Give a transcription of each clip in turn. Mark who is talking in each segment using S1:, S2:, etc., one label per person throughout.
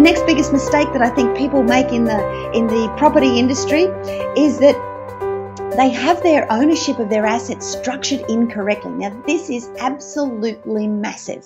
S1: next biggest mistake that I think people make in the property industry is that they have their ownership of their assets structured incorrectly. Now, this is absolutely massive.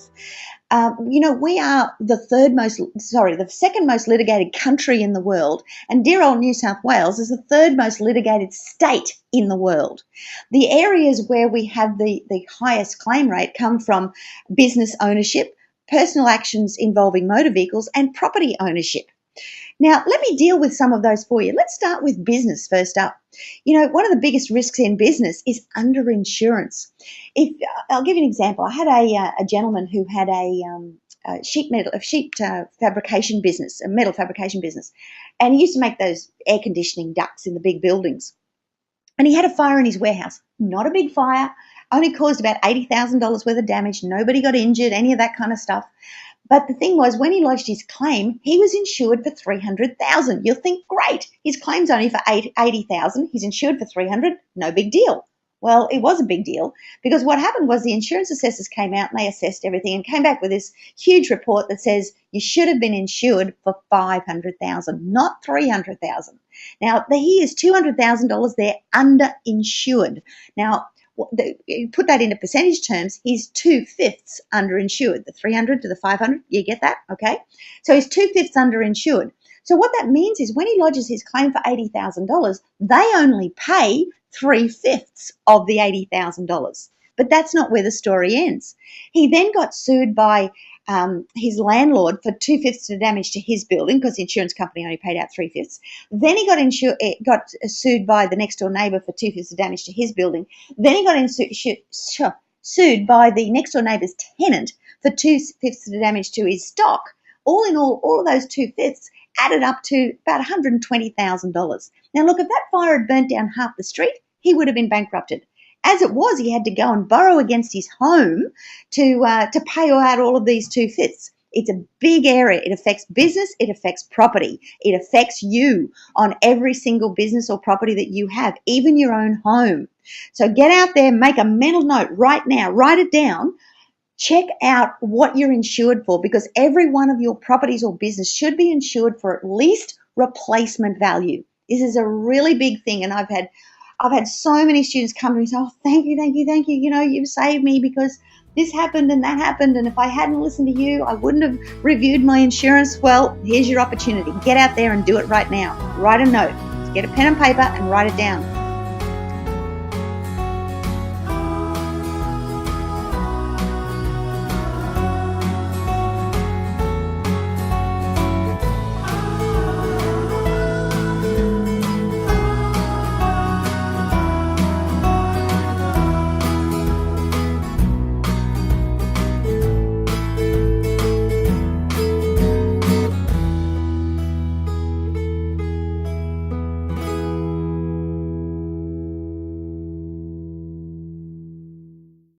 S1: We are the second most litigated country in the world, and dear old New South Wales is the third most litigated state in the world. The areas where we have the highest claim rate come from business ownership, personal actions involving motor vehicles, and property ownership. Now, let me deal with some of those for you. Let's start with business first up. One of the biggest risks in business is underinsurance. I'll give you an example. I had a gentleman who had a sheet fabrication business, a metal fabrication business, and he used to make those air conditioning ducts in the big buildings. And he had a fire in his warehouse. Not a big fire, only caused about $80,000 worth of damage. Nobody got injured, any of that kind of stuff. But the thing was, when he lodged his claim, he was insured for $300,000. You'll think, great, his claim's only for $80,000. He's insured for $300,000, no big deal. Well, it was a big deal, because what happened was the insurance assessors came out and they assessed everything and came back with this huge report that says you should have been insured for $500,000, not $300,000. Now, he is $200,000 there underinsured. Now, put that into percentage terms, he's 2/5 underinsured. The 300 to the 500, you get that? Okay. So he's 2/5 underinsured. So what that means is when he lodges his claim for $80,000, they only pay 3/5 of the $80,000. But that's not where the story ends. He then got sued by his landlord for 2/5 of the damage to his building, because the insurance company only paid out 3/5. Then he got sued by the next door neighbour for 2/5 of damage to his building. Then he got sued by the next door neighbour's tenant for 2/5 of the damage to his stock. All in all of those 2/5 added up to about $120,000. Now look, if that fire had burnt down half the street, he would have been bankrupted. As it was, he had to go and borrow against his home to pay out all of these 2/5. It's a big area. It affects business. It affects property. It affects you on every single business or property that you have, even your own home. So get out there, make a mental note right now, write it down. Check out what you're insured for, because every one of your properties or business should be insured for at least replacement value. This is a really big thing, and I've had so many students come to me and say, oh, thank you. You've saved me, because this happened and that happened, and if I hadn't listened to you, I wouldn't have reviewed my insurance. Well, here's your opportunity. Get out there and do it right now. Write a note. Get a pen and paper and write it down.